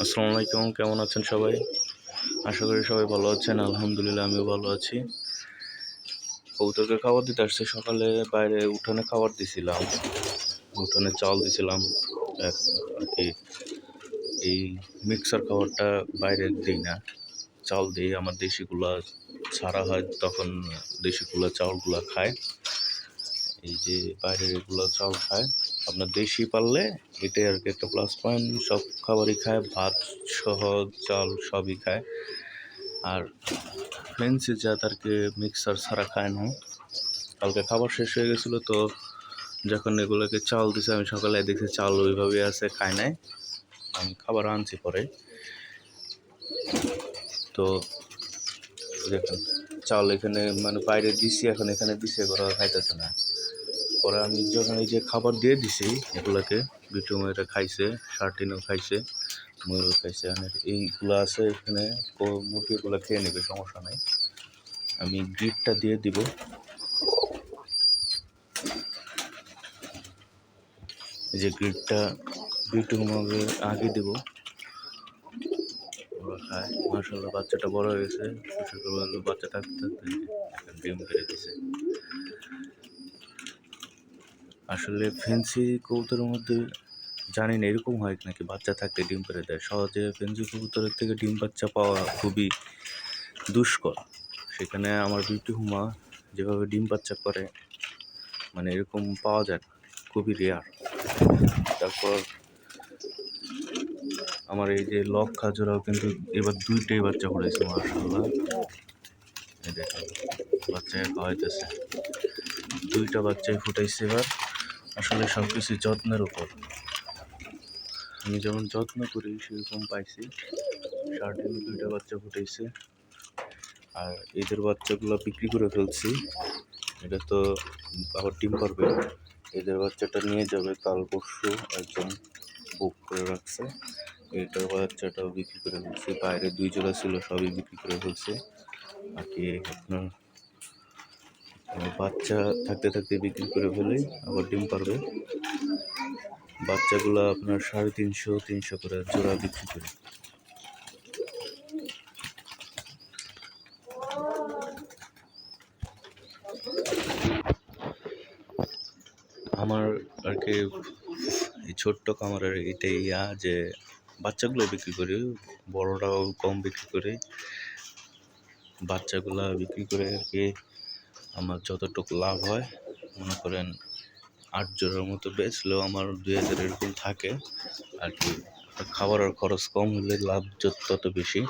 আসসালামু আলাইকুম, কেমন আছেন সবাই? আশা করি সবাই ভালো আছেন। আলহামদুলিল্লাহ আমিও ভালো আছি। কবুতরকে খাবার দিতে আসছি সকালে, বাইরে উঠানে খাবার দিছিলাম, উঠানে চাল দিছিলাম। আর কি এই মিক্সার খাবারটা বাইরে দিই না, চাল দিই। আমার দেশিগুলা ছাড়া হয় তখন দেশিগুলা চাউলগুলা খায়। এই যে বাইরের এগুলো চাল খায়, আপনার দেশি পাললে এটাই আর কি একটা প্লাস পয়েন্ট। সব খাবারই খায়, ভাত সহ চাল সবই খায়। আর ফেন্সি জাত আর কি মিক্সার ছাড়া খায় না। কালকে খাবার শেষ হয়ে গেছিলো, তো যখন এগুলোকে চাল দিছে আমি সকালে দেখছি চাল ওইভাবে আছে, খায় নাই। আমি খাবার আনছি পরে, তো দেখুন চাল এখানে মানে বাইরে দিছি, এখন এখানে দিছে, ওরা খাইতেছে না। পরে আমি যখন এই যে খাবার দিয়ে দিছি এগুলোকে, বিটু ময়ূরা খাইছে, শার্টিনও খাইছে, ময়ূরও খাইছে। এইগুলো আছে এখানে, মুরগিগুলো খেয়ে নেবে, সমস্যা নাই। আমি গ্রিডটা দিয়ে দিব। এই যে গ্রিডটা বিটু মাকে আগে দেব, ওরা খায়। মাশাআল্লাহ বাচ্চাটা বড় হয়ে গেছে, বাচ্চা থাকতে থাকতে ডিম পেড়ে দিছে। আসলে ফেন্সি কবুতরের মধ্যে জানি না এরকম হয় নাকি বাচ্চা থাকতে ডিম পেড়ে দেয়। সহজে ফেন্সি কবুতরের থেকে ডিম বাচ্চা পাওয়া খুবই দুষ্কর। সেখানে আমার বিউটি হুমা যেভাবে ডিম বাচ্চা করে, মানে এরকম পাওয়া যায় না, খুবই রেয়ার। তারপর আমার এই যে লক্ষা জোড়াও কিন্তু এবার দুইটাই বাচ্চা পড়েছে, মাশাআল্লাহ। এই দেখেন বাচ্চা খাওয়াইতেছে, দুইটা বাচ্চাই ফুটাইছে এবার। আসলে সব কিছু যত্নের উপর, আমি যেমন যত্ন করি সেরকম পাইছি। শার্টিনে দুইটা বাচ্চা ফুটাইছে, আর এদের বাচ্চাগুলো বিক্রি করে ফেলছি। এটা তো আবার ডিম পারবে, এদের বাচ্চাটা নিয়ে যাবে কাল পরশু, একজন বুক করে রাখছে। এটার বাচ্চাটাও বিক্রি করে ফেলছি, বাইরে দুই জোড়া ছিল সবই বিক্রি করে ফেলছে আর কি। আপনার বাচ্চা থাকতে থাকতে বিক্রি করে ফেলেই আবার ডিম পারবে। বাচ্চাগুলো আপনার 350-300 করে জোড়া বিক্রি করে। আমার আর কি এই ছোট্ট খামারের এটাই যে বাচ্চাগুলো বিক্রি করি, বড়রাও কম বিক্রি করি। বাচ্চাগুলা বিক্রি করে আর কি আমার যতটুকু লাভ হয়, মনে করেন 8 জোড়ার মতো বেচলেও আমার 2000 এরকম থাকে আর কি। খাবারের খরচ কম হলে লাভ তত বেশি।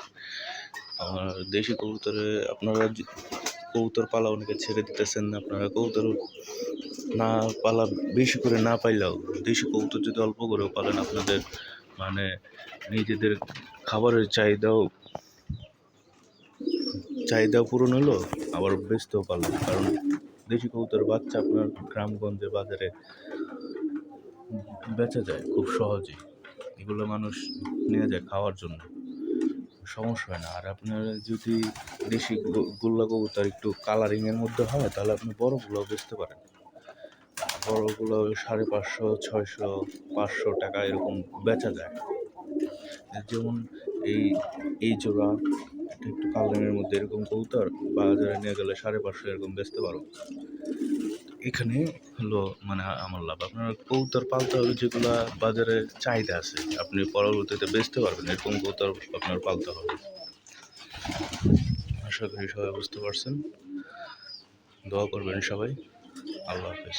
আমার দেশি কবুতরে আপনারা কবুতর পালা অনেকে ছেড়ে দিতেছেন, আপনারা কবুতর না পালা বেশি করে না পাইলেও দেশি কবুতর যদি অল্প করেও পালেন, আপনাদের মানে নিজেদের খাবারের চাহিদাও পূরণ হলো, আবার বেচতেও পারলেন। কারণ দেশি কবুতরের বাচ্চা আপনার গ্রামগঞ্জে বাজারে বেচা যায় খুব সহজেই, এগুলো মানুষ নিয়ে যায় খাওয়ার জন্য, সমস্যা হয় না। আর আপনার যদি দেশি গোল্লা কবুতর একটু কালারিংয়ের মধ্যে হয়, তাহলে আপনি বড়গুলোও বেচতে পারেন। বড়গুলো 550, 600, 500 টাকা এরকম বেচা যায়। যেমন এই জোড়া এটা একটু কালারিংয়ের মধ্যে এরকম কবুতর বাজারে নিয়ে গেলে 550 এরকম বেচতে পারো। এখানে হলো মানে আমার লাভ। আপনার কবুতর পালতে হবে যেগুলা বাজারে চাহিদা আছে, আপনি পরবর্তীতে বেচতে পারবেন, এরকম কবুতর আপনার পালতে হবে। আশা করি সবাই বুঝতে পারছেন। দোয়া করবেন সবাই। আল্লাহ হাফেজ।